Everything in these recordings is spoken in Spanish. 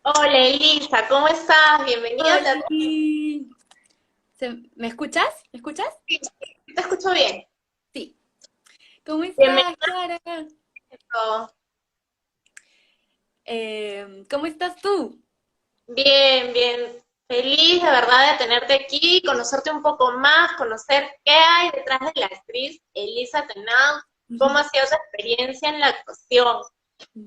Hola Elisa, ¿cómo estás? Bienvenida a la... Oli. ¿Me escuchas? ¿Me escuchas? Sí, te escucho bien. Sí. ¿Cómo estás, Bienvenido. Clara? ¿Cómo estás tú? Bien, bien. Feliz de verdad de tenerte aquí, conocerte un poco más, conocer qué hay detrás de la actriz Elisa Tenau, cómo ha sido tu experiencia en la actuación.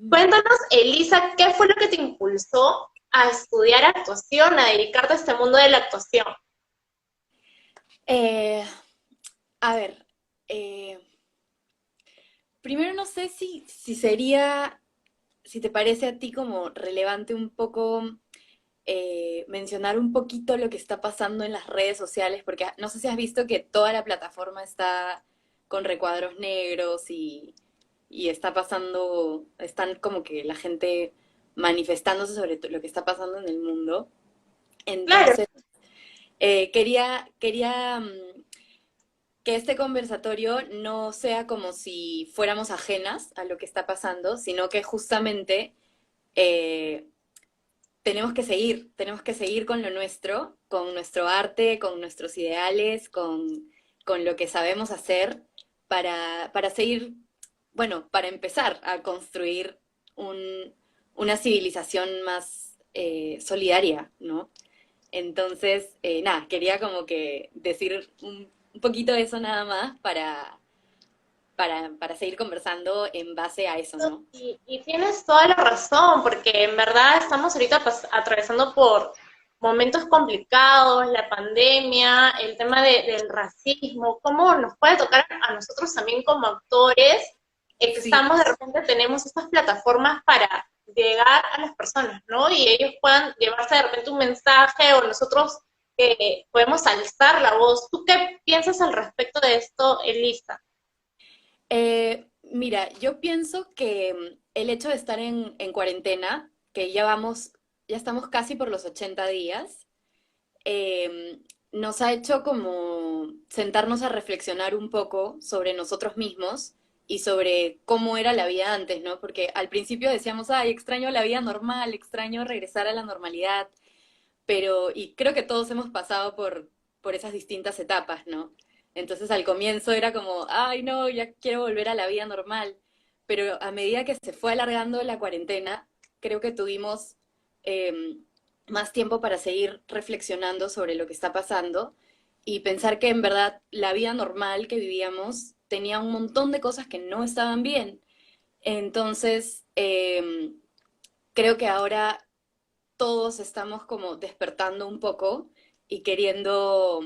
Cuéntanos, Elisa, ¿qué fue lo que te impulsó a estudiar actuación, a dedicarte a este mundo de la actuación? Eh, a ver, eh, primero no sé si sería, si te parece a ti como relevante un poco mencionar un poquito lo que está pasando en las redes sociales, porque no sé si has visto que toda la plataforma está con recuadros negros y está pasando, están como que la gente manifestándose sobre lo que está pasando en el mundo. Claro, Entonces, quería que este conversatorio no sea como si fuéramos ajenas a lo que está pasando, sino que justamente eh, tenemos que seguir con lo nuestro, con nuestro arte, con nuestros ideales, con lo que sabemos hacer para seguir, bueno, para empezar a construir una civilización más solidaria, ¿no? Entonces, nada, quería como que decir un poquito de eso nada más para seguir conversando en base a eso, ¿no? y tienes toda la razón, porque en verdad estamos ahorita atravesando por momentos complicados, la pandemia, el tema del racismo, cómo nos puede tocar a nosotros también como actores, que Sí. estamos de repente tenemos estas plataformas para llegar a las personas, ¿no? Y ellos puedan llevarse de repente un mensaje o nosotros podemos alzar la voz. ¿Tú qué piensas al respecto de esto, Elisa? Mira, yo pienso que el hecho de estar en cuarentena, que ya estamos casi por los 80 días, nos ha hecho como sentarnos a reflexionar un poco sobre nosotros mismos y sobre cómo era la vida antes, ¿no? Porque al principio decíamos, ay, extraño la vida normal, extraño regresar a la normalidad, pero, y creo que todos hemos pasado por esas distintas etapas, ¿no? Entonces al comienzo era como, ay, no, ya quiero volver a la vida normal, pero a medida que se fue alargando la cuarentena, creo que tuvimos eh, más tiempo para seguir reflexionando sobre lo que está pasando y pensar que en verdad la vida normal que vivíamos tenía un montón de cosas que no estaban bien. Entonces, creo que ahora todos estamos como despertando un poco y queriendo,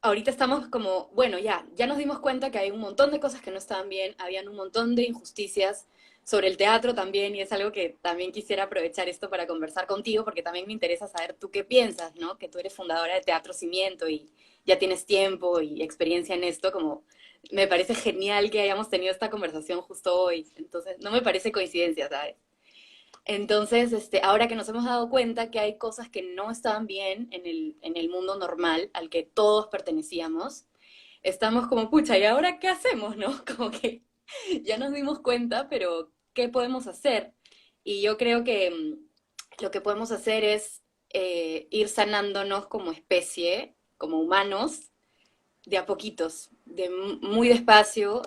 ahorita estamos como, bueno, ya nos dimos cuenta que hay un montón de cosas que no estaban bien, habían un montón de injusticias sobre el teatro también, y es algo que también quisiera aprovechar esto para conversar contigo, porque también me interesa saber tú qué piensas, ¿no? Que tú eres fundadora de Teatro Cimiento y ya tienes tiempo y experiencia en esto, como me parece genial que hayamos tenido esta conversación justo hoy, entonces no me parece coincidencia, ¿sabes? Entonces, ahora que nos hemos dado cuenta que hay cosas que no estaban bien en el mundo normal al que todos pertenecíamos, estamos como, pucha, ¿y ahora qué hacemos, no? Como que ya nos dimos cuenta, pero ¿qué podemos hacer? Y yo creo que lo que podemos hacer es ir sanándonos como especie, como humanos, de a poquitos, muy despacio,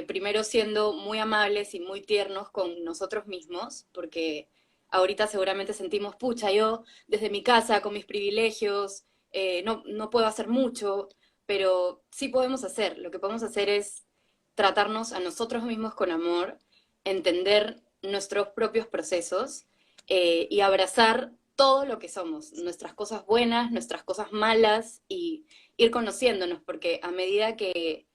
primero siendo muy amables y muy tiernos con nosotros mismos, porque ahorita seguramente sentimos, pucha, yo desde mi casa, con mis privilegios, no puedo hacer mucho, pero sí podemos hacer. Lo que podemos hacer es tratarnos a nosotros mismos con amor, entender nuestros propios procesos y abrazar todo lo que somos, nuestras cosas buenas, nuestras cosas malas y ir conociéndonos, porque a medida que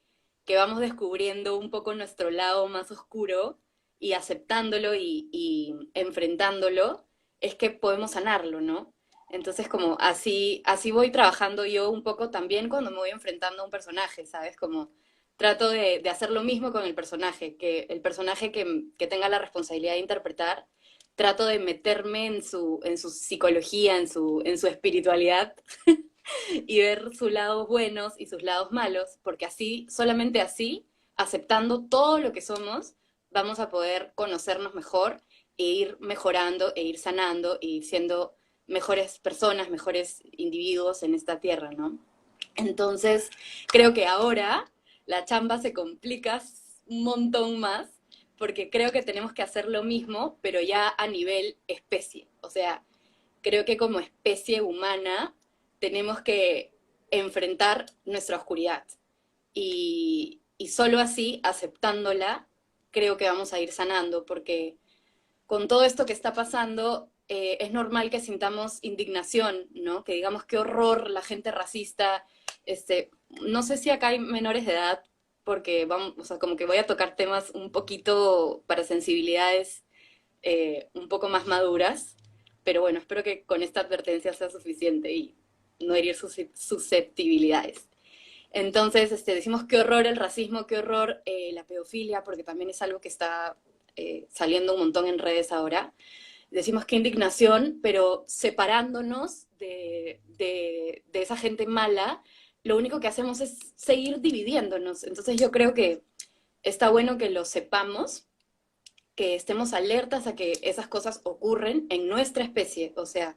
vamos descubriendo un poco nuestro lado más oscuro y aceptándolo y enfrentándolo, es que podemos sanarlo, ¿no? Entonces, como así voy trabajando yo un poco también cuando me voy enfrentando a un personaje, ¿sabes? Como trato de hacer lo mismo con el personaje, que el personaje que tenga la responsabilidad de interpretar, trato de meterme en su psicología, en su espiritualidad y ver sus lados buenos y sus lados malos, porque así, solamente así, aceptando todo lo que somos, vamos a poder conocernos mejor e ir mejorando, e ir sanando, e ir siendo mejores personas, mejores individuos en esta tierra, ¿no? Entonces, creo que ahora la chamba se complica un montón más, porque creo que tenemos que hacer lo mismo, pero ya a nivel especie. O sea, creo que como especie humana tenemos que enfrentar nuestra oscuridad. Y solo así, aceptándola, creo que vamos a ir sanando, porque con todo esto que está pasando, es normal que sintamos indignación, ¿no? Que digamos qué horror la gente racista. No sé si acá hay menores de edad, porque vamos, o sea, como que voy a tocar temas un poquito para sensibilidades un poco más maduras, pero bueno, espero que con esta advertencia sea suficiente y no herir susceptibilidades. Entonces, decimos qué horror el racismo, qué horror la pedofilia, porque también es algo que está saliendo un montón en redes ahora. Decimos qué indignación, pero separándonos de esa gente mala, lo único que hacemos es seguir dividiéndonos. Entonces yo creo que está bueno que lo sepamos, que estemos alertas a que esas cosas ocurren en nuestra especie. O sea,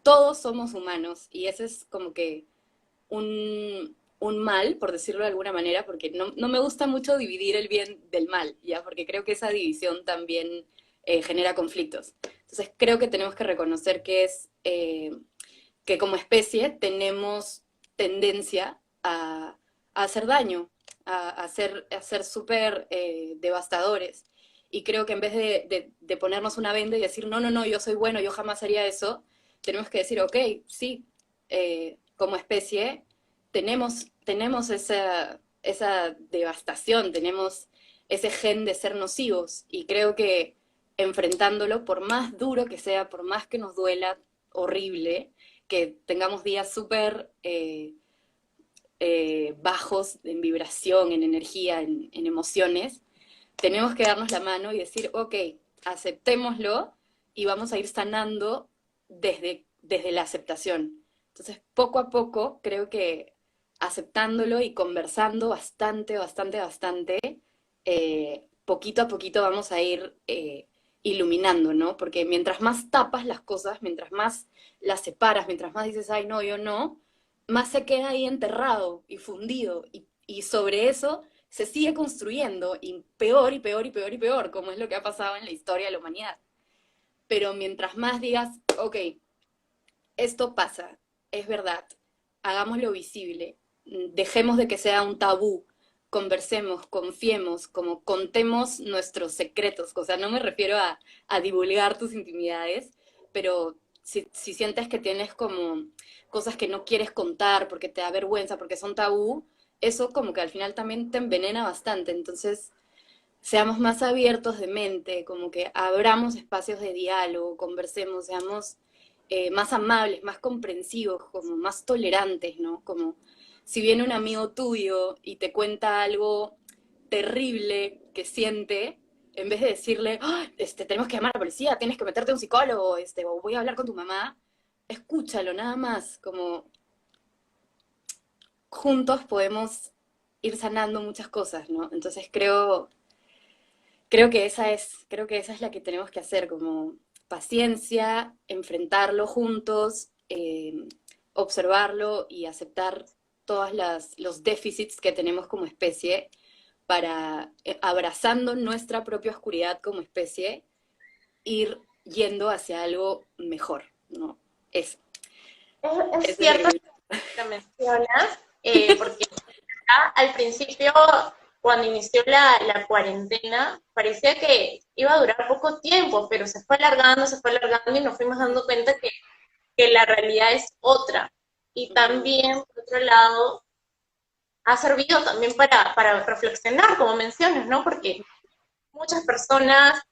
todos somos humanos y ese es como que un mal, por decirlo de alguna manera, porque no me gusta mucho dividir el bien del mal, ¿ya? Porque creo que esa división también genera conflictos. Entonces creo que tenemos que reconocer que como especie tenemos tendencia a hacer daño, a ser súper devastadores. Y creo que en vez de ponernos una venda y decir, no, no, no, yo soy bueno, yo jamás haría eso, tenemos que decir, ok, sí, como especie tenemos esa devastación, tenemos ese gen de ser nocivos, y creo que enfrentándolo, por más duro que sea, por más que nos duela horrible, que tengamos días súper bajos en vibración, en energía, en emociones, tenemos que darnos la mano y decir, ok, aceptémoslo y vamos a ir sanando desde la aceptación. Entonces, poco a poco, creo que aceptándolo y conversando bastante, bastante, bastante, poquito a poquito vamos a ir iluminando, ¿no? Porque mientras más tapas las cosas, mientras más las separas, mientras más dices, ay, no, yo no, más se queda ahí enterrado y fundido. Y sobre eso se sigue construyendo, y peor, y peor, y peor, y peor, como es lo que ha pasado en la historia de la humanidad. Pero mientras más digas, ok, esto pasa, es verdad, hagámoslo visible, dejemos de que sea un tabú, conversemos, confiemos, como contemos nuestros secretos. O sea, no me refiero a divulgar tus intimidades, pero si sientes que tienes como cosas que no quieres contar porque te da vergüenza, porque son tabú, eso como que al final también te envenena bastante. Entonces, seamos más abiertos de mente, como que abramos espacios de diálogo, conversemos, seamos más amables, más comprensivos, como más tolerantes, ¿no? Como si viene un amigo tuyo y te cuenta algo terrible que siente, en vez de decirle, "Ah, tenemos que llamar a la policía, tienes que meterte a un psicólogo, o voy a hablar con tu mamá", escúchalo nada más, como juntos podemos ir sanando muchas cosas, ¿no? Entonces creo que esa es la que tenemos que hacer, como paciencia, enfrentarlo juntos, observarlo y aceptar todos los déficits que tenemos como especie para, abrazando nuestra propia oscuridad como especie, ir yendo hacia algo mejor, ¿no? Eso. Es Eso es lo cierto que... que mencionas, porque al principio, cuando inició la cuarentena, parecía que iba a durar poco tiempo, pero se fue alargando y nos fuimos dando cuenta que la realidad es otra. Y también, por otro lado, ha servido también para reflexionar, como mencionas, ¿no? Porque muchas personas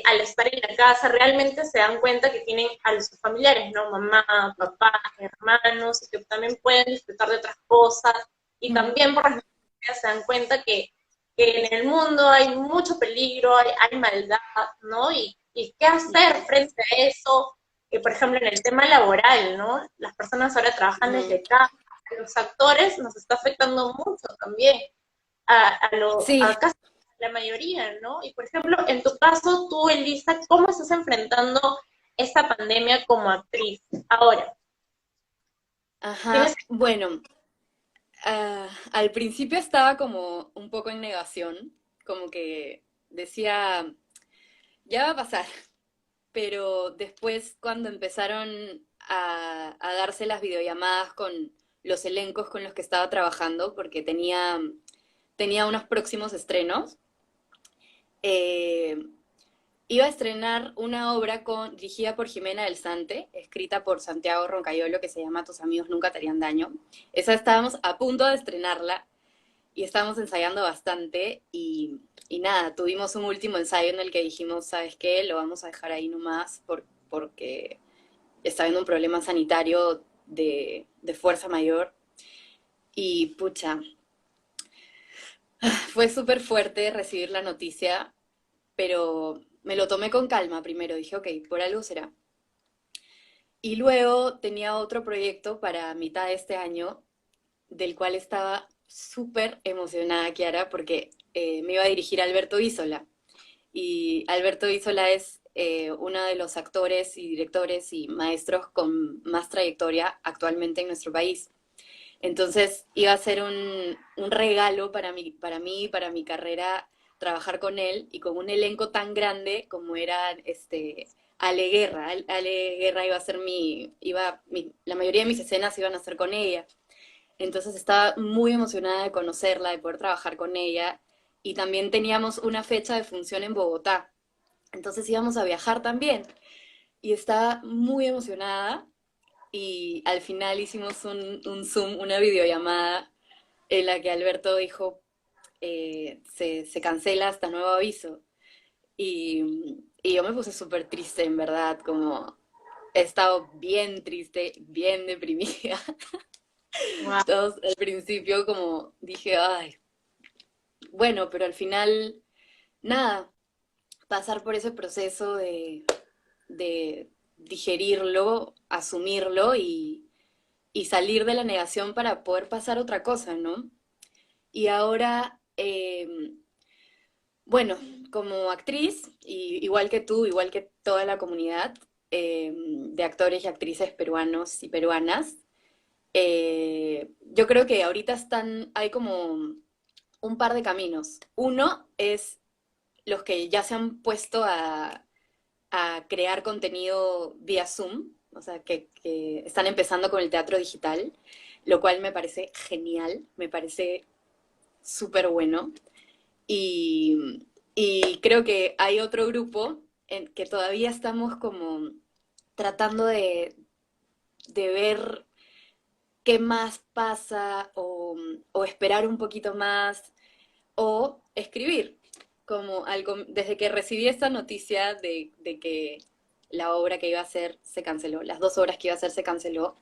al estar en la casa realmente se dan cuenta que tienen a sus familiares, ¿no? Mamá, papá, hermanos, y que también pueden disfrutar de otras cosas, y también por las noticias se dan cuenta que en el mundo hay mucho peligro, hay maldad, ¿no? Y qué hacer frente a eso, por ejemplo, en el tema laboral, ¿no? Las personas ahora trabajan desde casa, los actores nos está afectando mucho también, Sí, a casi la mayoría, ¿no? Y por ejemplo, en tu caso, tú, Elisa, ¿cómo estás enfrentando esta pandemia como actriz ahora? ¿Tienes... Ajá, bueno, al principio estaba como un poco en negación, como que decía, ya va a pasar, pero después cuando empezaron a darse las videollamadas con los elencos con los que estaba trabajando, porque tenía unos próximos estrenos, eh, iba a estrenar una obra dirigida por Jimena del Sante, escrita por Santiago Roncayolo, que se llama Tus amigos nunca te harían daño. Esa estábamos a punto de estrenarla y estábamos ensayando bastante y nada, tuvimos un último ensayo en el que dijimos, ¿sabes qué? Lo vamos a dejar ahí nomás porque está habiendo un problema sanitario de fuerza mayor. Y pucha, fue súper fuerte recibir la noticia, pero me lo tomé con calma primero. Dije, ok, por algo será. Y luego tenía otro proyecto para mitad de este año, del cual estaba súper emocionada, Kiara, porque me iba a dirigir a Alberto Isola. Y Alberto Isola es uno de los actores y directores y maestros con más trayectoria actualmente en nuestro país. Entonces iba a ser un regalo para mi carrera, trabajar con él y con un elenco tan grande como era Ale Guerra. Ale Guerra iba a ser la mayoría de mis escenas iban a ser con ella. Entonces estaba muy emocionada de conocerla, de poder trabajar con ella. Y también teníamos una fecha de función en Bogotá. Entonces íbamos a viajar también. Y estaba muy emocionada. Y al final hicimos un Zoom, una videollamada, en la que Alberto dijo, se cancela hasta nuevo aviso. Y yo me puse súper triste, en verdad, como he estado bien triste, bien deprimida. Wow. Entonces, al principio como dije, ay, bueno, pero al final, nada, pasar por ese proceso de digerirlo, asumirlo y salir de la negación para poder pasar otra cosa, ¿no? Y ahora, bueno, como actriz, igual que tú, igual que toda la comunidad de actores y actrices peruanos y peruanas, yo creo que ahorita hay como un par de caminos. Uno es los que ya se han puesto a crear contenido vía Zoom, o sea, que están empezando con el teatro digital, lo cual me parece genial, me parece súper bueno. Y creo que hay otro grupo en que todavía estamos como tratando de ver qué más pasa o esperar un poquito más o escribir. Desde que recibí esta noticia de que la obra que iba a hacer se canceló, las dos obras que iba a hacer se canceló,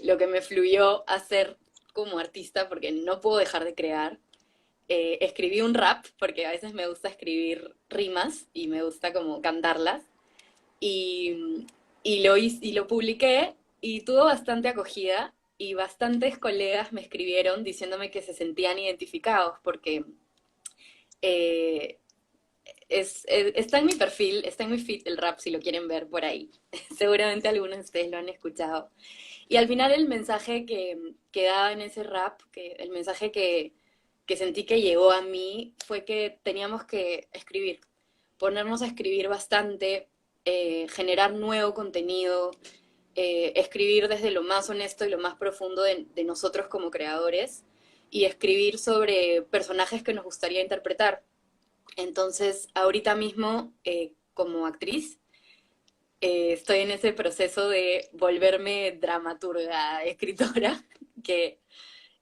lo que me fluyó a hacer como artista, porque no puedo dejar de crear, escribí un rap, porque a veces me gusta escribir rimas y me gusta como cantarlas, y lo publiqué y tuvo bastante acogida y bastantes colegas me escribieron diciéndome que se sentían identificados porque eh, está en mi perfil, está en mi feed el rap si lo quieren ver por ahí. Seguramente algunos de ustedes lo han escuchado. Y al final el mensaje que daba en ese rap, el mensaje que sentí que llegó a mí fue que teníamos que escribir, ponernos a escribir bastante, generar nuevo contenido, escribir desde lo más honesto y lo más profundo de nosotros como creadores y escribir sobre personajes que nos gustaría interpretar. Entonces, ahorita mismo, como actriz, estoy en ese proceso de volverme dramaturga, escritora, que,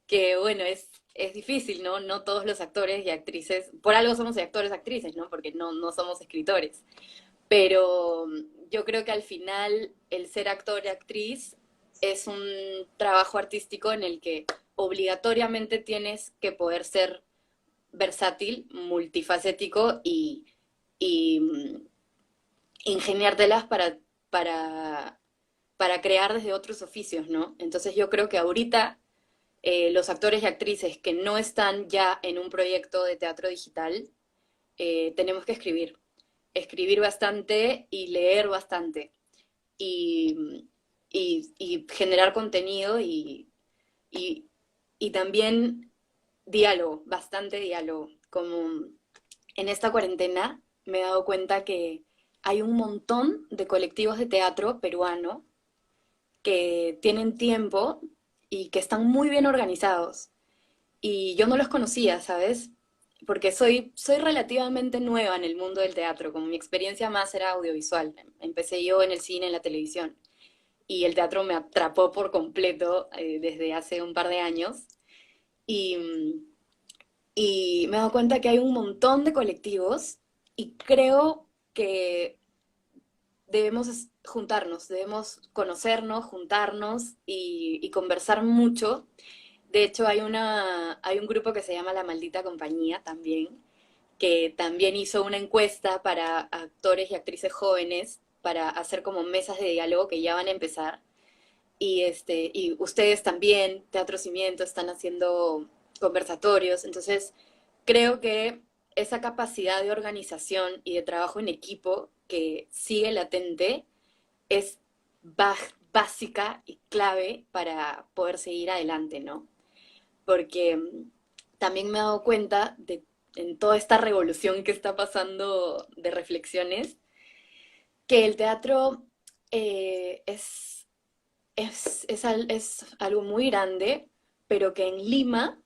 que bueno, es difícil, ¿no? No todos los actores y actrices, por algo somos actores, actrices, ¿no? Porque no somos escritores. Pero yo creo que al final el ser actor y actriz es un trabajo artístico en el que obligatoriamente tienes que poder ser versátil, multifacético y ingeniártelas para crear desde otros oficios, ¿no? Entonces yo creo que ahorita los actores y actrices que no están ya en un proyecto de teatro digital, tenemos que escribir bastante y leer bastante y, y generar contenido y, y también diálogo, bastante diálogo. Como en esta cuarentena me he dado cuenta que hay un montón de colectivos de teatro peruano que tienen tiempo y que están muy bien organizados. Y yo no los conocía, ¿sabes? Porque soy relativamente nueva en el mundo del teatro, como mi experiencia más era audiovisual. Empecé yo en el cine, en la televisión, y el teatro me atrapó por completo desde hace un par de años. Y, y me he dado cuenta que hay un montón de colectivos y creo que debemos juntarnos, debemos conocernos, juntarnos y conversar mucho. De hecho, hay un grupo que se llama La Maldita Compañía también, que también hizo una encuesta para actores y actrices jóvenes para hacer como mesas de diálogo que ya van a empezar. Y ustedes también, Teatro Cimiento, están haciendo conversatorios. Entonces, creo que esa capacidad de organización y de trabajo en equipo que sigue latente es básica y clave para poder seguir adelante, ¿no? Porque también me he dado cuenta en toda esta revolución que está pasando de reflexiones, que el teatro es algo muy grande, pero que en Lima,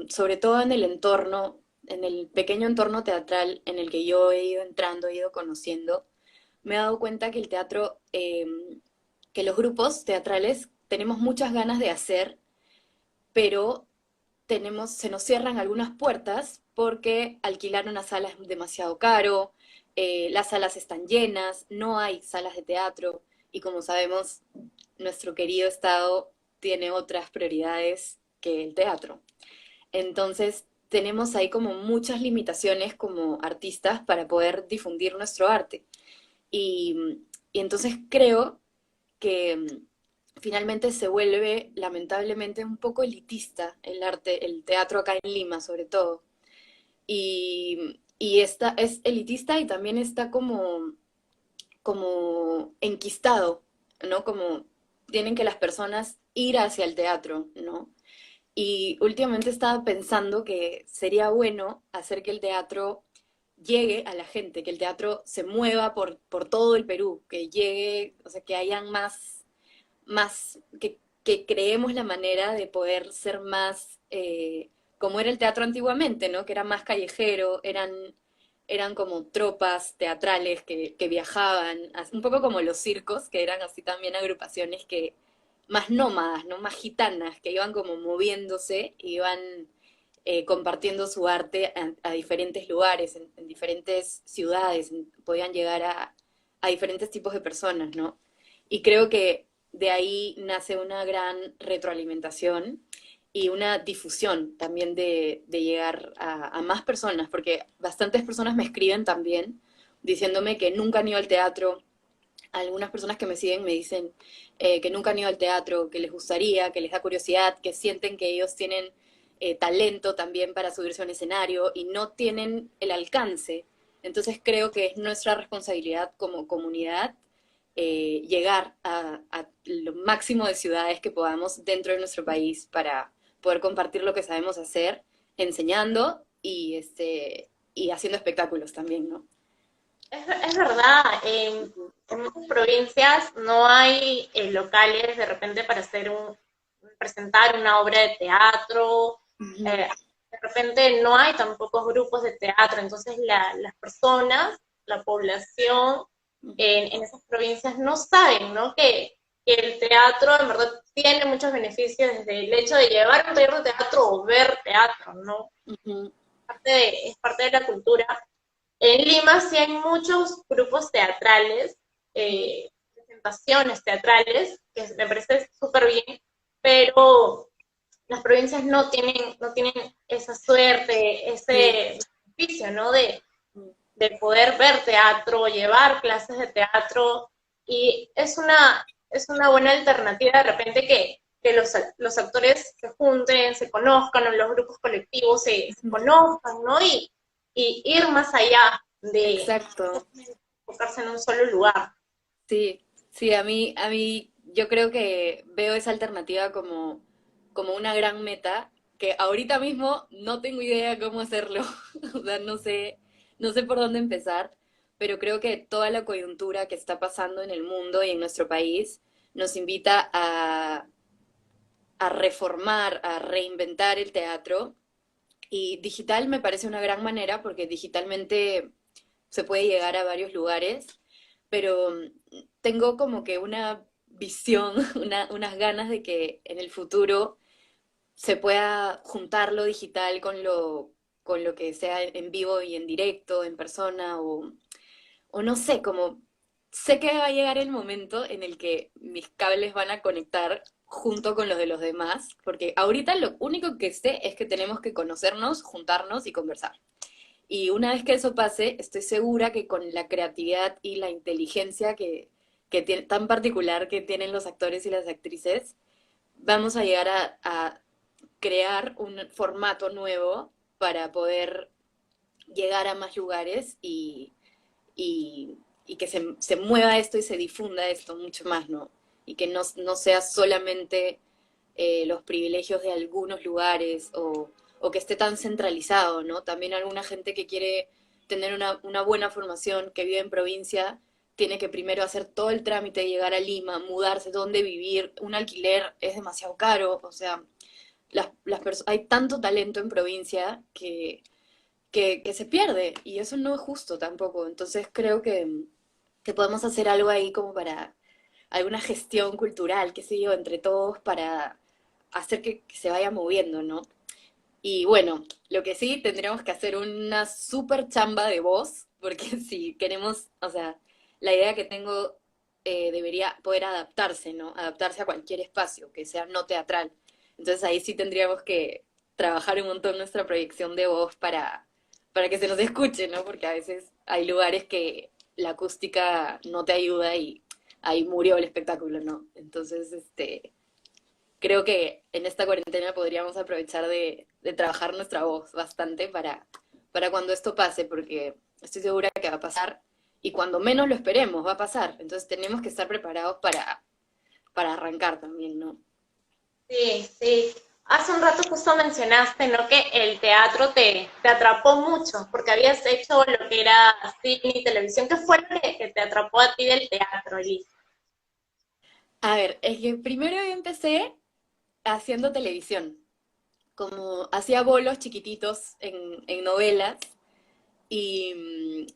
sobre todo en el entorno, en el pequeño entorno teatral en el que yo he ido entrando, he ido conociendo, me he dado cuenta que el teatro, que los grupos teatrales tenemos muchas ganas de hacer, pero se nos cierran algunas puertas porque alquilar una sala es demasiado caro, las salas están llenas, no hay salas de teatro y como sabemos, nuestro querido Estado tiene otras prioridades que el teatro. Entonces, tenemos ahí como muchas limitaciones como artistas para poder difundir nuestro arte. Y entonces creo que finalmente se vuelve lamentablemente un poco elitista el arte, el teatro acá en Lima sobre todo. Y es elitista y también está como enquistado, ¿no? Como tienen que las personas ir hacia el teatro, ¿no? Y últimamente estaba pensando que sería bueno hacer que el teatro llegue a la gente, que el teatro se mueva por todo el Perú, que llegue, o sea, que hayan que creemos la manera de poder ser más, como era el teatro antiguamente, ¿no? Que era más callejero, eran como tropas teatrales que viajaban, un poco como los circos, que eran así también agrupaciones que más nómadas, ¿no? Más gitanas, que iban como moviéndose, iban compartiendo su arte a diferentes lugares, en diferentes ciudades, podían llegar a diferentes tipos de personas, ¿no? Y creo que de ahí nace una gran retroalimentación y una difusión también de llegar a más personas, porque bastantes personas me escriben también diciéndome que nunca han ido al teatro. Algunas personas que me siguen me dicen que nunca han ido al teatro, que les gustaría, que les da curiosidad, que sienten que ellos tienen talento también para subirse a un escenario y no tienen el alcance. Entonces creo que es nuestra responsabilidad como comunidad llegar a lo máximo de ciudades que podamos dentro de nuestro país para poder compartir lo que sabemos hacer, enseñando y haciendo espectáculos también, ¿no? Es verdad, en muchas provincias no hay locales de repente para presentar una obra de teatro, Ujú. de repente no hay tampoco grupos de teatro, entonces las personas, la población en esas provincias no saben, ¿no? Que el teatro en verdad tiene muchos beneficios desde el hecho de llevar un taller de teatro o ver teatro, ¿no? Ujú. Es parte de la cultura. En Lima sí hay muchos grupos teatrales, presentaciones teatrales, que me parece súper bien, pero las provincias no tienen esa suerte, Sí. ese beneficio, ¿no? De poder ver teatro, llevar clases de teatro, y es una buena alternativa de repente que los actores se junten, se conozcan, o los grupos colectivos se conozcan, ¿no? Y ir más allá de Exacto. enfocarse en un solo lugar. Sí, sí, yo creo que veo esa alternativa como una gran meta, que ahorita mismo no tengo idea cómo hacerlo, o sea, no sé por dónde empezar, pero creo que toda la coyuntura que está pasando en el mundo y en nuestro país nos invita a reformar, a reinventar el teatro, y digital me parece una gran manera porque digitalmente se puede llegar a varios lugares, pero tengo como que una visión, unas ganas de que en el futuro se pueda juntar lo digital con lo que sea en vivo y en directo, en persona, o no sé, como sé que va a llegar el momento en el que mis cables van a conectar junto con los de los demás, porque ahorita lo único que sé es que tenemos que conocernos, juntarnos y conversar. Y una vez que eso pase, estoy segura que con la creatividad y la inteligencia tan particular que tienen los actores y las actrices, vamos a llegar a crear un formato nuevo para poder llegar a más lugares y que se mueva esto y se difunda esto mucho más, ¿no? Y que no sea solamente los privilegios de algunos lugares o que esté tan centralizado, ¿no? También alguna gente que quiere tener una buena formación, que vive en provincia, tiene que primero hacer todo el trámite de llegar a Lima, mudarse, dónde vivir, un alquiler es demasiado caro, o sea, hay tanto talento en provincia que se pierde y eso no es justo tampoco. Entonces creo que podemos hacer algo ahí como para alguna gestión cultural, qué sé yo, entre todos para hacer que se vaya moviendo, ¿no? Y bueno, lo que sí, tendríamos que hacer una súper chamba de voz, porque si queremos, o sea, la idea que tengo debería poder adaptarse, ¿no? Adaptarse a cualquier espacio, que sea no teatral. Entonces ahí sí tendríamos que trabajar un montón nuestra proyección de voz para que se nos escuche, ¿no? Porque a veces hay lugares que la acústica no te ayuda y ahí murió el espectáculo, ¿no? Entonces, creo que en esta cuarentena podríamos aprovechar de trabajar nuestra voz bastante para cuando esto pase, porque estoy segura que va a pasar y cuando menos lo esperemos va a pasar. Entonces tenemos que estar preparados para arrancar también, ¿no? Sí, sí. Hace un rato justo mencionaste, ¿no? Que el teatro te atrapó mucho, porque habías hecho lo que era cine y televisión. ¿Qué fue lo que te atrapó a ti del teatro, Elisa? A ver, es que primero yo empecé haciendo televisión, como hacía bolos chiquititos en novelas y,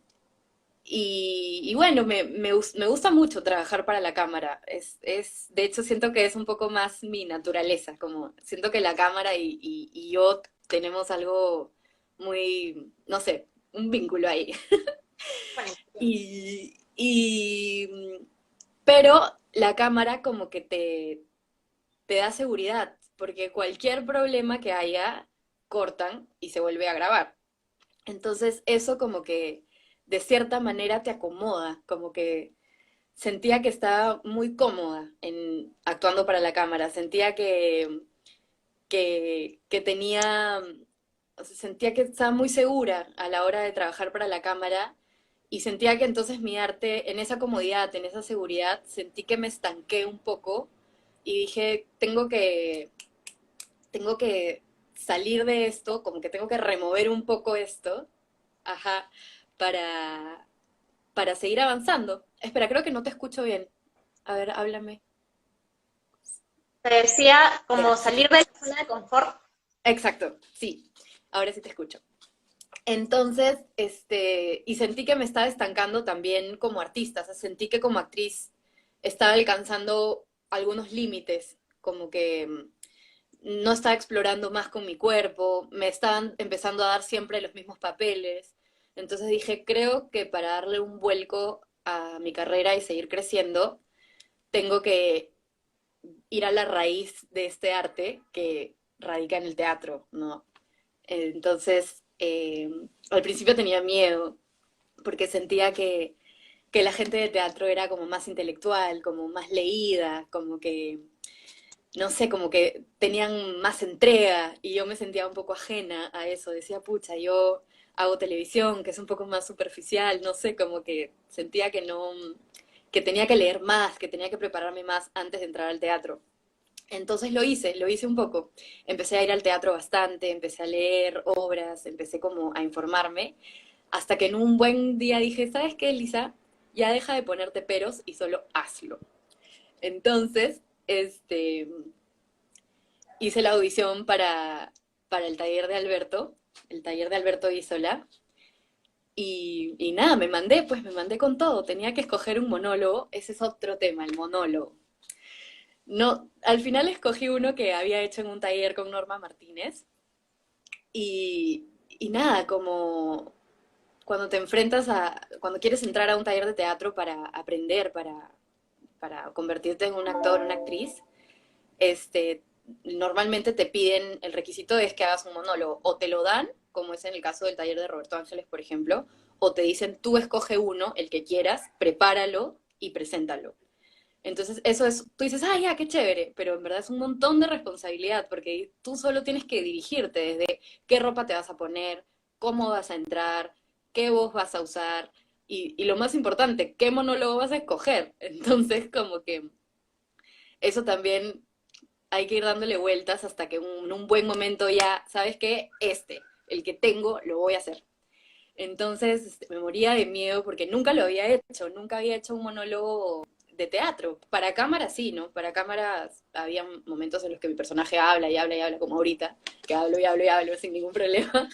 y bueno, me gusta mucho trabajar para la cámara. De hecho, siento que es un poco más mi naturaleza, como siento que la cámara y yo tenemos algo muy, no sé, un vínculo ahí. Conexión. Pero la cámara como que te da seguridad, porque cualquier problema que haya, cortan y se vuelve a grabar. Entonces eso como que de cierta manera te acomoda, como que sentía que estaba muy cómoda actuando para la cámara, sentía que tenía, o sea, sentía que estaba muy segura a la hora de trabajar para la cámara y sentía que entonces mi arte, en esa comodidad, en esa seguridad, sentí que me estanqué un poco y dije, tengo que salir de esto, como que tengo que remover un poco esto, ajá, para, para seguir avanzando. Espera, creo que no te escucho bien. A ver, háblame. Te decía Ya, como sí te salir de escucho. la zona de confort. Exacto, sí. Ahora sí te escucho. Entonces, y sentí que me estaba estancando también como artista, o sea, sentí que como actriz estaba alcanzando algunos límites, como que no estaba explorando más con mi cuerpo, me estaban empezando a dar siempre los mismos papeles. Entonces dije, creo que para darle un vuelco a mi carrera y seguir creciendo, tengo que ir a la raíz de este arte que radica en el teatro, ¿no? Entonces, al principio tenía miedo, porque sentía que la gente de teatro era como más intelectual, como más leída, como que no sé, como que tenían más entrega y yo me sentía un poco ajena a eso. Decía, pucha, yo hago televisión, que es un poco más superficial, no sé, como que sentía que no, que tenía que leer más, que tenía que prepararme más antes de entrar al teatro. Entonces lo hice un poco. Empecé a ir al teatro bastante, empecé a leer obras, empecé como a informarme, hasta que en un buen día dije, ¿sabes qué, Elisa? Ya deja de ponerte peros y solo hazlo. Entonces, hice la audición para el taller de Alberto Isola, y nada, pues me mandé con todo. Tenía que escoger un monólogo, ese es otro tema, el monólogo. No, al final escogí uno que había hecho en un taller con Norma Martínez, y nada, como cuando quieres entrar a un taller de teatro para aprender, para convertirte en un actor, una actriz, este, normalmente te piden, el requisito es que hagas un monólogo, o te lo dan, como es en el caso del taller de Roberto Ángeles, por ejemplo, o te dicen, tú escoge uno, el que quieras, prepáralo y preséntalo. Entonces, eso es, tú dices, ah, ya, qué chévere, pero en verdad es un montón de responsabilidad, porque tú solo tienes que dirigirte desde qué ropa te vas a poner, cómo vas a entrar, qué voz vas a usar, y lo más importante, qué monólogo vas a escoger. Entonces, como que eso también hay que ir dándole vueltas hasta que en un buen momento ya, ¿sabes qué? El que tengo, lo voy a hacer. Entonces, me moría de miedo porque nunca lo había hecho, nunca había hecho un monólogo de teatro. Para cámara sí, ¿no? Para cámara había momentos en los que mi personaje habla y habla y habla, como ahorita, que hablo y hablo y hablo sin ningún problema.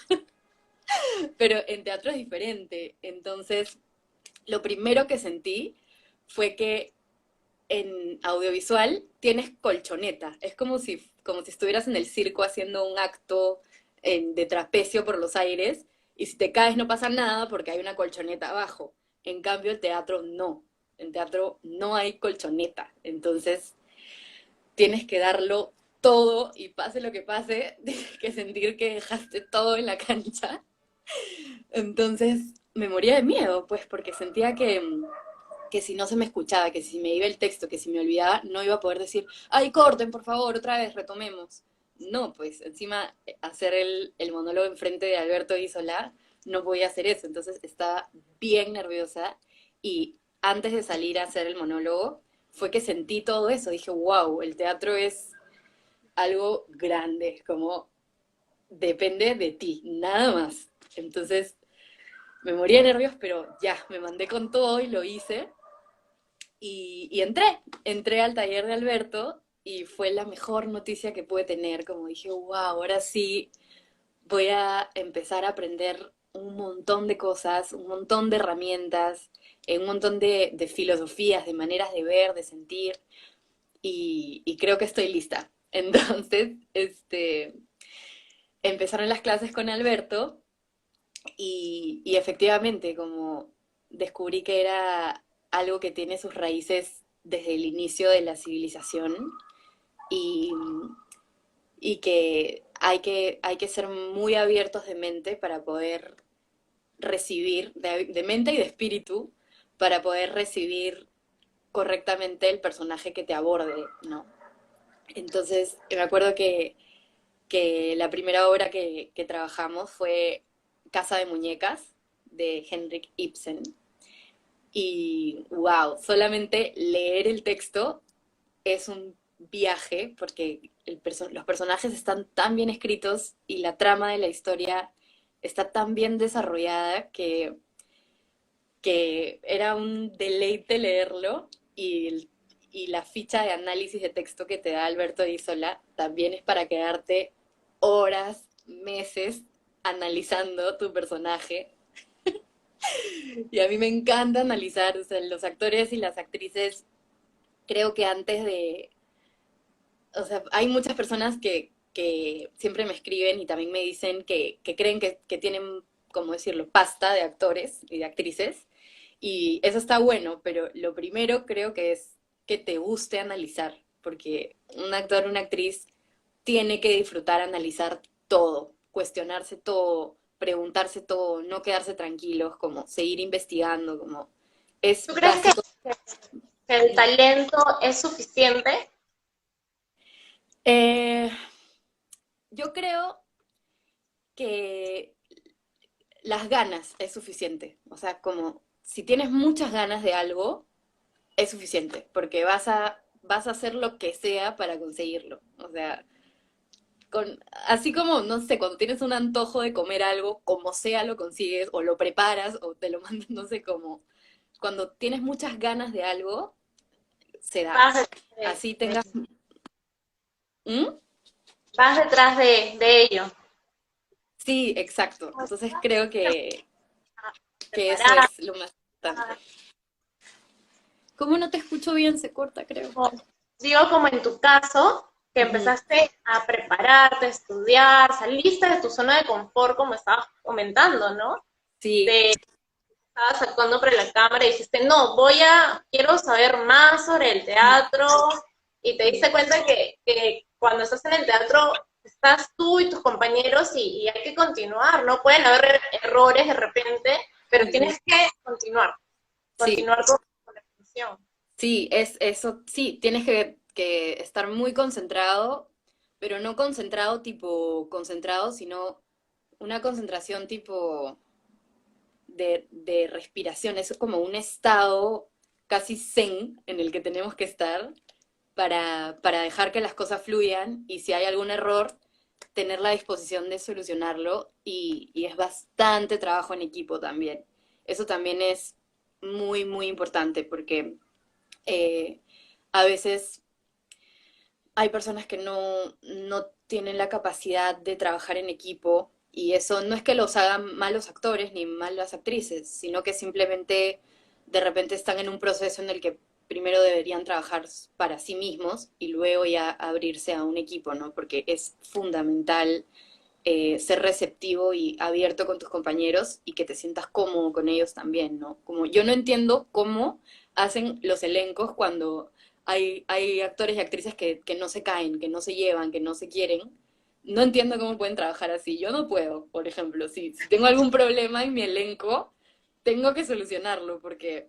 Pero en teatro es diferente. Entonces, lo primero que sentí fue que en audiovisual tienes colchoneta. Es como si estuvieras en el circo haciendo un acto de trapecio por los aires, y si te caes no pasa nada porque hay una colchoneta abajo. En cambio, el teatro no. En teatro no hay colchoneta. Entonces, tienes que darlo todo y pase lo que pase, tienes que sentir que dejaste todo en la cancha. Entonces, me moría de miedo, pues, porque sentía que si no se me escuchaba, que si me iba el texto, que si me olvidaba, no iba a poder decir, ay, corten, por favor, otra vez, retomemos. No, pues encima hacer el monólogo enfrente de Alberto Isola, no podía hacer eso, entonces estaba bien nerviosa, y antes de salir a hacer el monólogo fue que sentí todo eso, dije, wow, el teatro es algo grande, como depende de ti, nada más. Entonces me moría de nervios, pero ya, me mandé con todo y lo hice. Y entré al taller de Alberto y fue la mejor noticia que pude tener, como dije, wow, ahora sí voy a empezar a aprender un montón de cosas, un montón de herramientas, un montón de filosofías, de maneras de ver, de sentir, y creo que estoy lista. Entonces, empezaron las clases con Alberto, y efectivamente, como descubrí que era algo que tiene sus raíces desde el inicio de la civilización, y, y que hay que ser muy abiertos de mente para poder recibir, de mente y de espíritu, para poder recibir correctamente el personaje que te aborde, ¿no? Entonces, me acuerdo que la primera obra que trabajamos fue Casa de Muñecas, de Henrik Ibsen. Y wow, solamente leer el texto es un viaje porque los personajes están tan bien escritos y la trama de la historia está tan bien desarrollada que era un deleite leerlo, y la ficha de análisis de texto que te da Alberto Isola también es para quedarte horas, meses analizando tu personaje. Y a mí me encanta analizar, o sea, los actores y las actrices, creo que antes de, o sea, hay muchas personas que siempre me escriben y también me dicen que creen que tienen, como decirlo, pasta de actores y de actrices, y eso está bueno, pero lo primero creo que es que te guste analizar, porque un actor, una actriz tiene que disfrutar analizar todo, cuestionarse todo, preguntarse todo, no quedarse tranquilos, como seguir investigando, como es ¿Tú crees básico. que el talento es suficiente? Eh, yo creo que las ganas es suficiente. O sea, como si tienes muchas ganas de algo, es suficiente, porque vas a hacer lo que sea para conseguirlo. O sea, así como, no sé, cuando tienes un antojo de comer algo, como sea lo consigues, o lo preparas, o te lo mandan, no sé cómo. Cuando tienes muchas ganas de algo, se da. Vas detrás Así tengas... ¿Mm? vas detrás de ello. Sí, exacto. Entonces creo que eso Preparar. es lo más importante. ¿Cómo no te escucho bien? Se corta, creo. Digo, como en tu caso, que Ujú. empezaste a prepararte, a estudiar, saliste de tu zona de confort, como estabas comentando, ¿no? Sí, De estabas actuando para la cámara y dijiste, no, quiero saber más sobre el teatro, y te diste cuenta que cuando estás en el teatro estás tú y tus compañeros y hay que continuar, ¿no? Pueden haber errores de repente, pero ujú. tienes que continuar, Sí, continuar con la función. sí, es eso, sí, tienes que estar muy concentrado, pero no concentrado tipo concentrado, sino una concentración tipo de respiración. Es como un estado casi zen en el que tenemos que estar para dejar que las cosas fluyan y si hay algún error, tener la disposición de solucionarlo y es bastante trabajo en equipo también. Eso también es muy, muy importante porque eh, a veces hay personas que no tienen la capacidad de trabajar en equipo y eso no es que los hagan malos actores ni malas actrices, sino que simplemente de repente están en un proceso en el que primero deberían trabajar para sí mismos y luego ya abrirse a un equipo, ¿no? Porque es fundamental ser receptivo y abierto con tus compañeros y que te sientas cómodo con ellos también, ¿no? Como yo no entiendo cómo hacen los elencos cuando hay actores y actrices que no se caen, que no se llevan, que no se quieren. No entiendo cómo pueden trabajar así. Yo no puedo, por ejemplo, si tengo algún problema en mi elenco, tengo que solucionarlo porque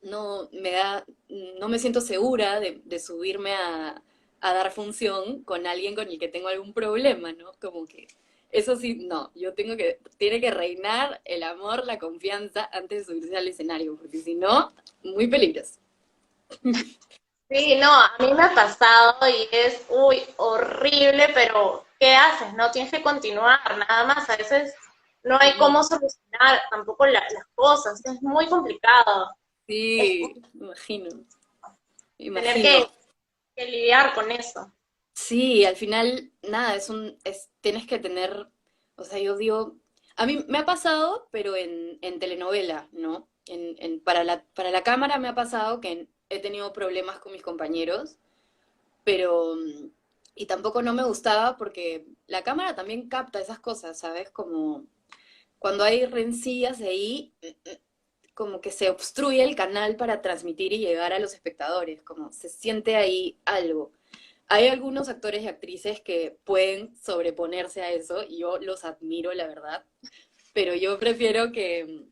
no me siento segura de subirme a dar función con alguien con el que tengo algún problema, ¿no? Como que eso sí, no, tiene que reinar el amor, la confianza antes de subirse al escenario, porque si no, muy peligroso. Sí, no, a mí me ha pasado y es, uy, horrible, pero ¿qué haces? No tienes que continuar, nada más. A veces no hay Ujú. cómo solucionar tampoco las cosas, es muy complicado. Es Sí, imagino, tener imagino. que lidiar con eso. Sí, al final, nada, tienes que tener, o sea, yo digo, a mí me ha pasado, pero en telenovela, ¿no? Para la cámara me ha pasado que he tenido problemas con mis compañeros, pero, y tampoco no me gustaba porque la cámara también capta esas cosas, ¿sabes? Como cuando hay rencillas ahí, como que se obstruye el canal para transmitir y llegar a los espectadores, como se siente ahí algo. Hay algunos actores y actrices que pueden sobreponerse a eso y yo los admiro, la verdad, pero yo prefiero que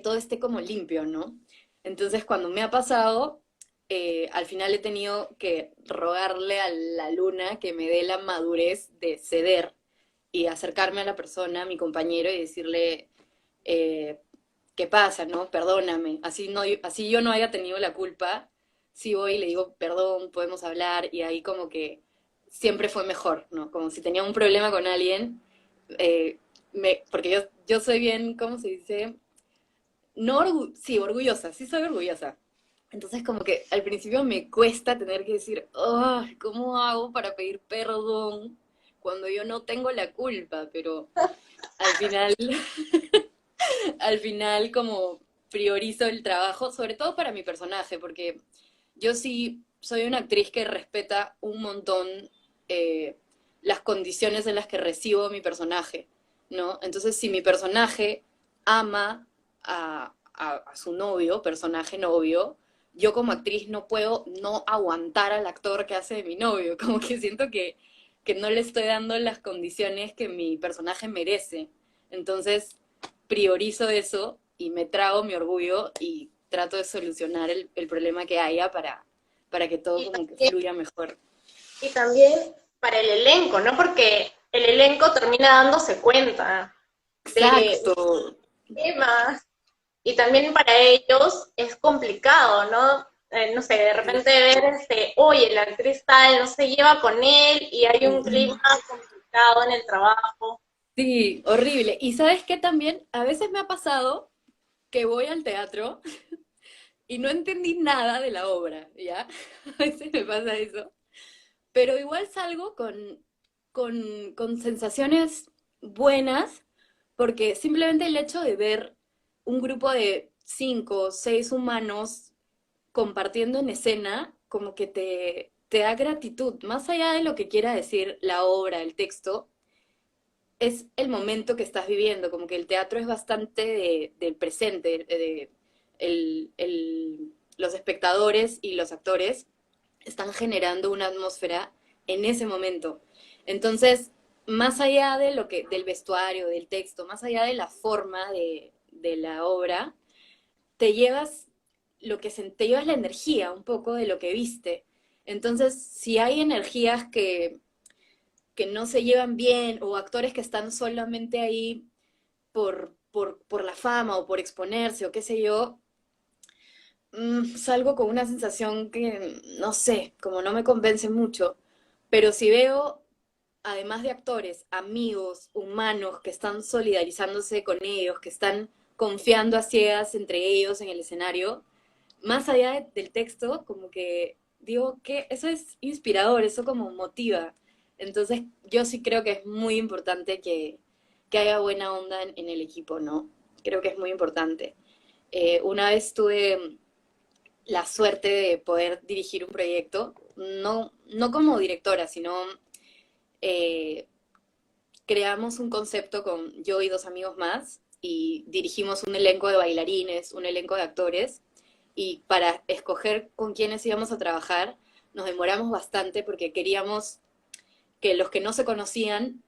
todo esté como limpio, ¿no? Entonces, cuando me ha pasado, al final he tenido que rogarle a la luna que me dé la madurez de ceder y acercarme a la persona, a mi compañero, y decirle, eh, ¿qué pasa, no? Perdóname. Así yo no haya tenido la culpa, sí voy y le digo, perdón, podemos hablar, y ahí como que siempre fue mejor, ¿no? Como si tenía un problema con alguien, eh, porque yo soy bien, ¿cómo se dice? No sí, orgullosa, sí soy orgullosa. Entonces como que al principio me cuesta tener que decir, oh, ¿cómo hago para pedir perdón cuando yo no tengo la culpa? Pero al final al final como priorizo el trabajo, sobre todo para mi personaje, porque yo sí soy una actriz que respeta un montón eh, las condiciones en las que recibo mi personaje, ¿no? Entonces, si mi personaje ama a su novio, personaje novio, yo como actriz no puedo no aguantar al actor que hace de mi novio, como que siento que no le estoy dando las condiciones que mi personaje merece. Entonces, priorizo eso y me trago mi orgullo y trato de solucionar el problema que haya para que todo Y como que también fluya mejor. Y también para el elenco, ¿no? Porque el elenco termina dándose cuenta de Exacto. temas y también para ellos es complicado, ¿no? No sé, de repente ver, oye, la actriz tal no se lleva con él y hay un clima complicado en el trabajo. Sí, horrible. Y sabes qué también, a veces me ha pasado que voy al teatro y no entendí nada de la obra, ¿ya? A veces me pasa eso. Pero igual salgo con sensaciones buenas, porque simplemente el hecho de ver un grupo de 5 o 6 humanos compartiendo en escena, como que te da gratitud, más allá de lo que quiera decir la obra, el texto, es el momento que estás viviendo, como que el teatro es bastante del presente, los espectadores y los actores están generando una atmósfera en ese momento. Entonces, más allá de lo que, del vestuario, del texto, más allá de la forma de la obra, te llevas te llevas la energía un poco de lo que viste. Entonces, si hay energías que no se llevan bien o actores que están solamente ahí por la fama o por exponerse o qué sé yo, salgo con una sensación que, no sé, como no me convence mucho. Pero si veo, además de actores, amigos, humanos que están solidarizándose con ellos, que están confiando a ciegas entre ellos en el escenario, más allá del texto, como que digo que eso es inspirador, eso como motiva. Entonces yo sí creo que es muy importante que haya buena onda en el equipo, ¿no? Creo que es muy importante. Una vez tuve la suerte de poder dirigir un proyecto, no como directora, sino eh, creamos un concepto con yo y 2 amigos más y dirigimos un elenco de bailarines, un elenco de actores y para escoger con quiénes íbamos a trabajar nos demoramos bastante porque queríamos que los que no se conocían,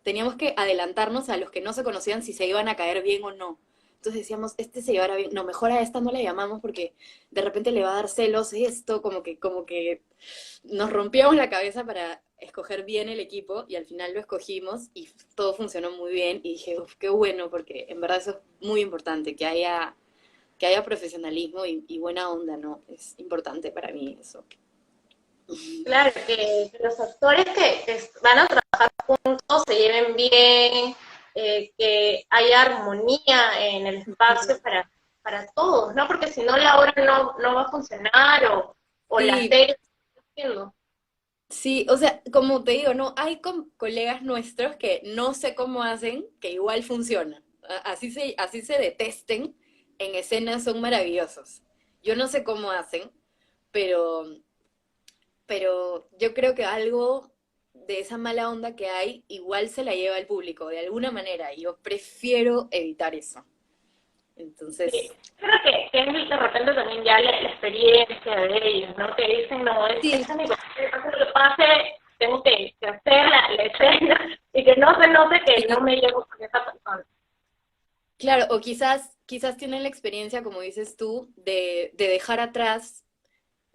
teníamos que adelantarnos a los que no se conocían si se iban a caer bien o no. Entonces decíamos, este se llevará bien, no, mejor a esta no la llamamos porque de repente le va a dar celos esto, como que nos rompíamos la cabeza para escoger bien el equipo y al final lo escogimos y todo funcionó muy bien y dije, uf, qué bueno, porque en verdad eso es muy importante, que haya profesionalismo y buena onda, ¿no? Es importante para mí eso. Claro, que los actores que van a trabajar juntos se lleven bien, que haya armonía en el espacio para todos, ¿no? Porque si no la obra no va a funcionar o la Sí, serie está haciendo. sí, o sea, como te digo, no, hay colegas nuestros que no sé cómo hacen, que igual funciona. Así se detesten, en escenas son maravillosos. Yo no sé cómo hacen, pero, pero yo creo que algo de esa mala onda que hay, igual se la lleva el público, de alguna manera, y yo prefiero evitar eso. Sí, Entonces, creo que es de repente también ya la experiencia de ellos, ¿no? Que dicen, no, sí, esta es mi papel, pase lo que pase, tengo que hacer la escena y que no se note que no sí, me llevo con esa persona. claro, o quizás tienen la experiencia, como dices tú, de dejar atrás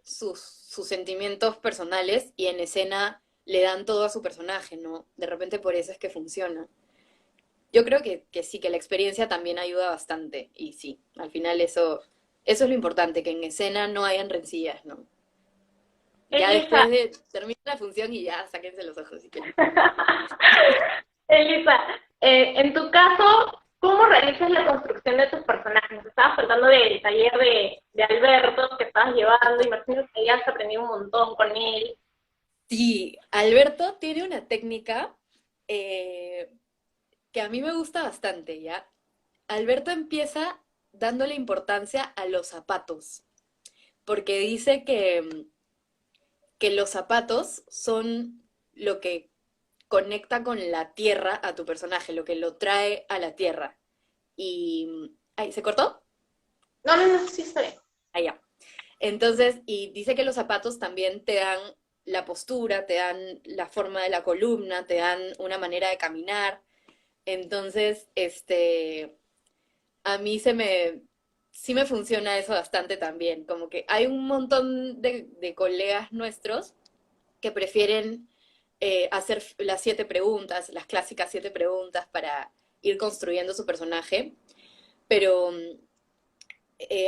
sus sentimientos personales y en escena le dan todo a su personaje, ¿no? De repente por eso es que funciona. Yo creo que sí, que la experiencia también ayuda bastante. Y sí, al final eso es lo importante, que en escena no hayan rencillas, ¿no? Ya Elisa, después de terminar la función y ya sáquense los ojos y que... Elisa, en tu caso, ¿cómo realizas la construcción de tus personajes? Estabas contando del taller de Alberto que estabas llevando, imagino que ya has aprendido un montón con él. Sí, Alberto tiene una técnica eh, que a mí me gusta bastante, ¿ya? Alberto empieza dándole importancia a los zapatos, porque dice que los zapatos son lo que conecta con la tierra a tu personaje, lo que lo trae a la tierra. Y... ¿Ay, se cortó? No, sí está bien. Allá. Entonces, y dice que los zapatos también te dan la postura, te dan la forma de la columna, te dan una manera de caminar. Entonces, a mí sí me funciona eso bastante también, como que hay un montón de colegas nuestros que prefieren hacer las 7 preguntas, las clásicas 7 preguntas para ir construyendo su personaje, pero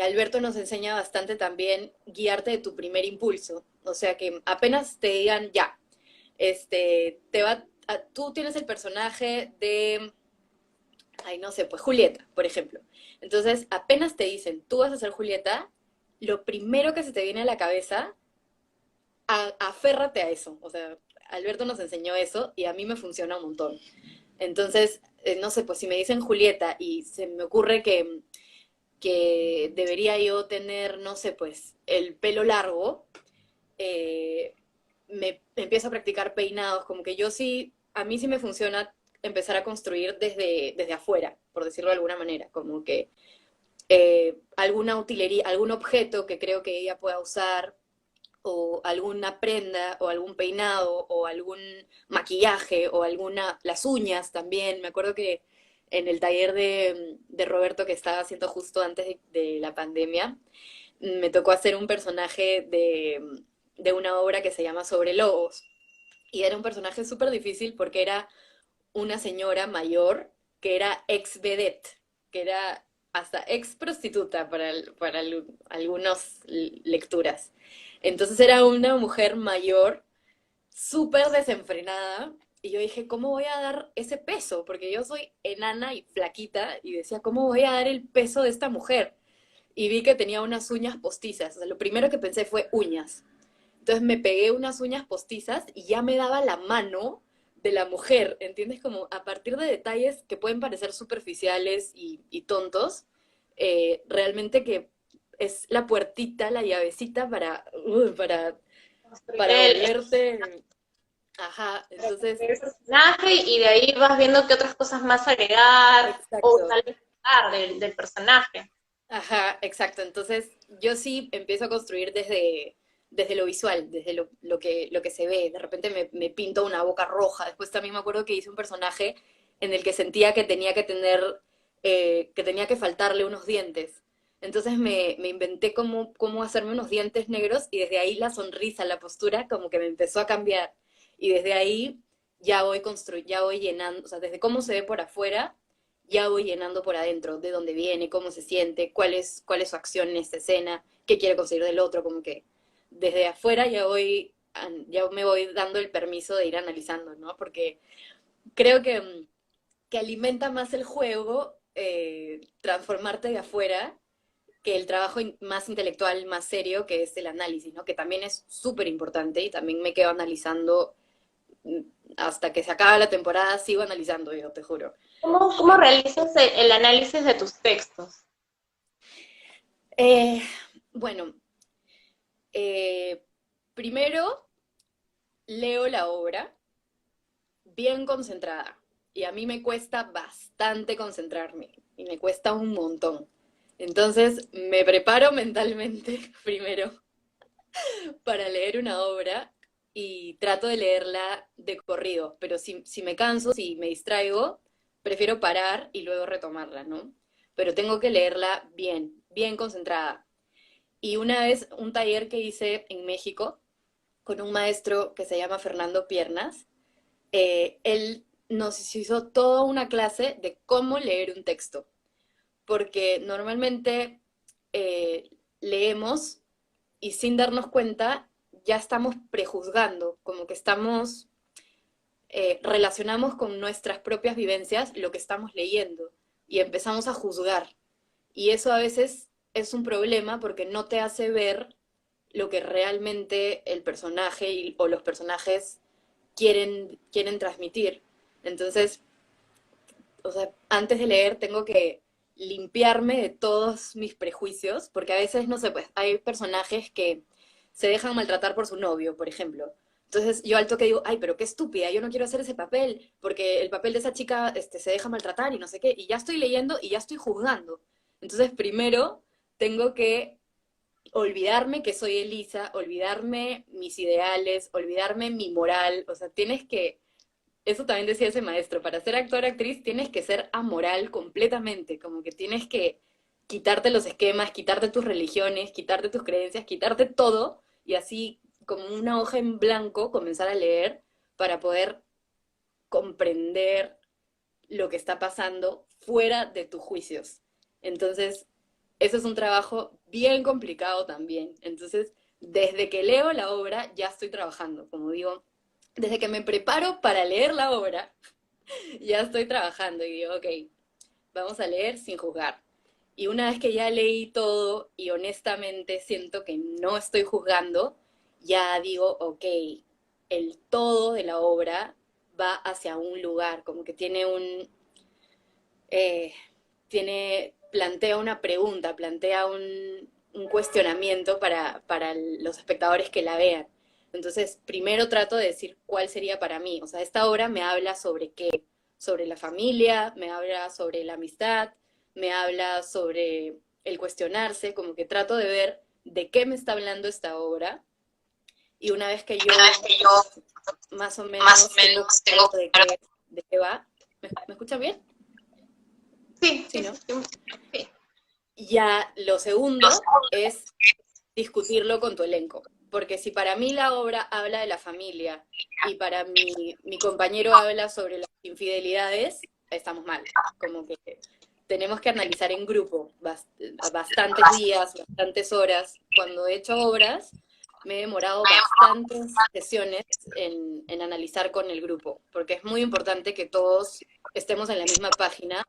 Alberto nos enseña bastante también guiarte de tu primer impulso, o sea que apenas te digan, ya, tú tienes el personaje de, ay, no sé, pues Julieta, por ejemplo. Entonces, apenas te dicen, tú vas a ser Julieta, lo primero que se te viene a la cabeza, aférrate a eso. O sea, Alberto nos enseñó eso y a mí me funciona un montón. Entonces, no sé, pues si me dicen Julieta y se me ocurre que debería yo tener, no sé, pues el pelo largo, me empiezo a practicar peinados, como que yo sí, a mí sí me funciona empezar a construir desde afuera, por decirlo de alguna manera, como que alguna utilería, algún objeto que creo que ella pueda usar, o alguna prenda, o algún peinado, o algún maquillaje, o las uñas también. Me acuerdo que en el taller de Roberto que estaba haciendo justo antes de la pandemia, me tocó hacer un personaje de una obra que se llama Sobre Lobos. Y era un personaje súper difícil porque era una señora mayor que era ex vedette, que era hasta ex prostituta para algunas lecturas. Entonces era una mujer mayor, súper desenfrenada, y yo dije, ¿cómo voy a dar ese peso? Porque yo soy enana y flaquita, y decía, ¿cómo voy a dar el peso de esta mujer? Y vi que tenía unas uñas postizas. O sea, lo primero que pensé fue uñas. Entonces me pegué unas uñas postizas y ya me daba la mano de la mujer, ¿entiendes? Como a partir de detalles que pueden parecer superficiales y tontos, realmente que es la puertita, la llavecita Construir para volverte... Ajá, entonces, el personaje y de ahí vas viendo qué otras cosas más agregar o exacto. tal vez quitar del personaje. Ajá, exacto. Entonces, yo sí empiezo a construir desde lo visual, desde lo que se ve. De repente me pinto una boca roja. Después también me acuerdo que hice un personaje en el que sentía que tenía que que tenía que faltarle unos dientes. Entonces me inventé cómo hacerme unos dientes negros y desde ahí la sonrisa, la postura, como que me empezó a cambiar. Y desde ahí ya voy llenando, o sea, desde cómo se ve por afuera ya voy llenando por adentro, de dónde viene, cómo se siente, cuál es su acción en esta escena, qué quiere conseguir del otro, como que desde afuera ya me voy dando el permiso de ir analizando, ¿no? Porque creo que alimenta más el juego transformarte de afuera que el trabajo más intelectual, más serio, que es el análisis, ¿no? Que también es súper importante y también me quedo analizando mm, hasta que se acaba la temporada, sigo analizando yo, te juro. ¿Cómo realizas el análisis de tus textos? Eh, bueno, Eh, primero leo la obra bien concentrada y a mí me cuesta bastante concentrarme y me cuesta un montón. Entonces me preparo mentalmente primero para leer una obra y trato de leerla de corrido, pero si me canso, si me distraigo, prefiero parar y luego retomarla, ¿no? Pero tengo que leerla bien, bien concentrada. Y una vez, un taller que hice en México, con un maestro que se llama Fernando Piernas. Él nos hizo toda una clase de cómo leer un texto, porque normalmente leemos y sin darnos cuenta ya estamos prejuzgando, como que relacionamos con nuestras propias vivencias lo que estamos leyendo y empezamos a juzgar. Y eso a veces es un problema porque no te hace ver lo que realmente el personaje o los personajes quieren transmitir. Entonces, o sea, antes de leer tengo que limpiarme de todos mis prejuicios, porque a veces, no sé, pues hay personajes que se dejan maltratar por su novio, por ejemplo. Entonces yo al toque digo, ay, pero qué estúpida, yo no quiero hacer ese papel, porque el papel de esa chica se deja maltratar y no sé qué, y ya estoy leyendo y ya estoy juzgando. Entonces primero tengo que olvidarme que soy Elisa, olvidarme mis ideales, olvidarme mi moral, o sea, eso también decía ese maestro, para ser actor, actriz tienes que ser amoral completamente, como que tienes que quitarte los esquemas, quitarte tus religiones, quitarte tus creencias, quitarte todo, y así como una hoja en blanco, comenzar a leer para poder comprender lo que está pasando fuera de tus juicios. Entonces, eso es un trabajo bien complicado también. Entonces, desde que leo la obra ya estoy trabajando, como digo, desde que me preparo para leer la obra, ya estoy trabajando y digo, ok, vamos a leer sin juzgar. Y una vez que ya leí todo y honestamente siento que no estoy juzgando, ya digo, ok, el todo de la obra va hacia un lugar, como que tiene eh, plantea una pregunta, plantea un cuestionamiento para los espectadores que la vean. Entonces, primero trato de decir cuál sería para mí. O sea, esta obra me habla sobre qué, sobre la familia, me habla sobre la amistad, me habla sobre el cuestionarse, como que trato de ver de qué me está hablando esta obra. Y una vez que yo más o menos tengo claro de qué va, ¿me escucha bien? Sí, Sí, sí, ¿no? sí, sí. Ya lo segundo es discutirlo con tu elenco. Porque si para mí la obra habla de la familia y para mi compañero habla sobre las infidelidades, estamos mal. Como que tenemos que analizar en grupo bastantes días, bastantes horas. Cuando he hecho obras, me he demorado bastantes sesiones en analizar con el grupo, porque es muy importante que todos estemos en la misma página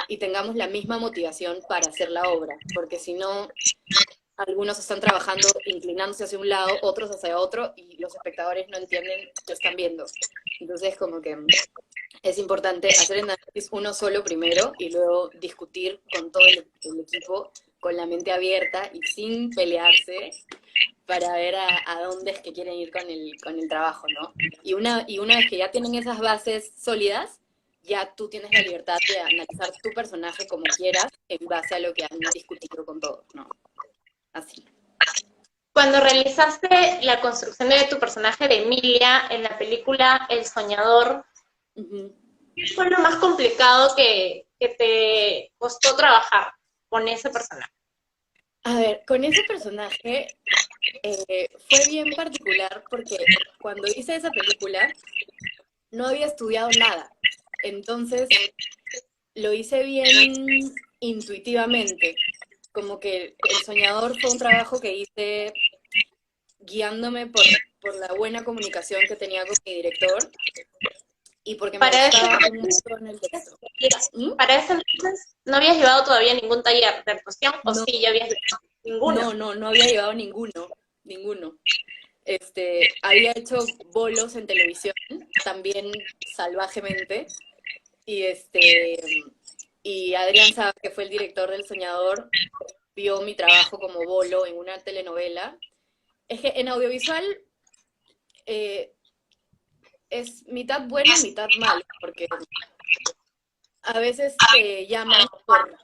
y tengamos la misma motivación para hacer la obra, porque si no, algunos están trabajando inclinándose hacia un lado, otros hacia otro, y los espectadores no entienden qué están viendo. Entonces, como que es importante hacer el análisis uno solo primero y luego discutir con todo el equipo con la mente abierta y sin pelearse para ver a dónde es que quieren ir con el trabajo, ¿no? Y una vez que ya tienen esas bases sólidas, ya tú tienes la libertad de analizar tu personaje como quieras en base a lo que han discutido con todos, ¿no? Así. Cuando realizaste la construcción de tu personaje de Emilia en la película El Soñador, Uh-huh. ¿qué fue lo más complicado que te costó trabajar con ese personaje? A ver, con ese personaje fue bien particular porque cuando hice esa película no había estudiado nada. Entonces lo hice bien intuitivamente. Como que El Soñador fue un trabajo que hice guiándome por la buena comunicación que tenía con mi director y porque me Para ese, gustaba un montón el texto. ¿Mm? para ese entonces no habías llevado todavía ningún taller de actuación, o No, sí, ya habías llevado ninguno. no había llevado ninguno. Había hecho bolos en televisión, también salvajemente, y y Adrián Saab, que fue el director del Soñador, vio mi trabajo como bolo en una telenovela. Es que en audiovisual es mitad bueno, mitad malo, porque a veces te llaman por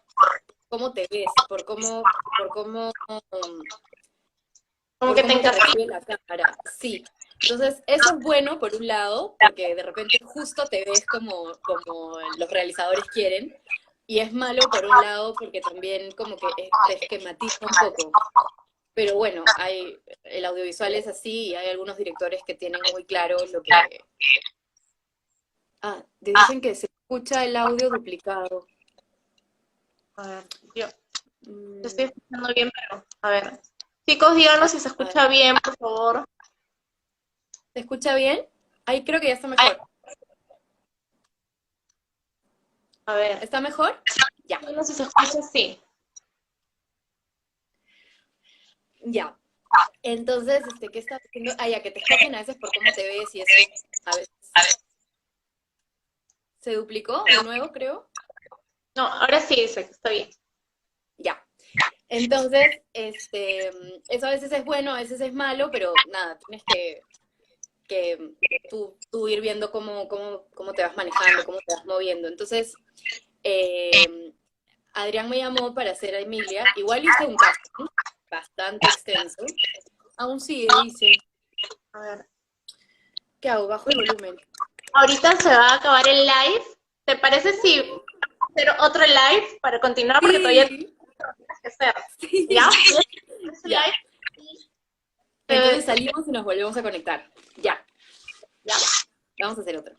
cómo te ves, Como por que te cómo te encasillas. recibe la cámara. Sí. Entonces, eso es bueno por un lado, porque de repente justo te ves como los realizadores quieren, y es malo por un lado porque también como que te esquematiza un poco. Pero bueno, el audiovisual es así y hay algunos directores que tienen muy claro lo que... Ah, te dicen que se escucha el audio duplicado. A ver, yo te estoy Mm, escuchando bien, pero a ver. Chicos, díganos si se a ver, escucha bien, por favor. ¿se escucha bien? Ahí creo que ya está mejor. A ver, ¿Está mejor? Ya, díganos si se escucha así. ya. Entonces, ¿qué está haciendo? Ah, ya que te escogen a veces por cómo te ves y eso, a veces. ¿Se duplicó de nuevo, creo? No, ahora sí dice que está bien. Ya. Entonces, eso a veces es bueno, a veces es malo, pero nada, tienes que tú ir viendo cómo te vas manejando, cómo te vas moviendo. Entonces, Adrián me llamó para hacer a Emilia. Igual hice un casting bastante extenso. Aún sigue, dice. A ver. ¿Qué hago? Bajo el volumen. Ahorita se va a acabar el live. ¿Te parece si hacer otro live para continuar? Porque todavía Sí, tienes que hacer. sí. ¿Ya? Ya. Live. Entonces salimos y nos volvemos a conectar. Ya. Ya. Vamos a hacer otro.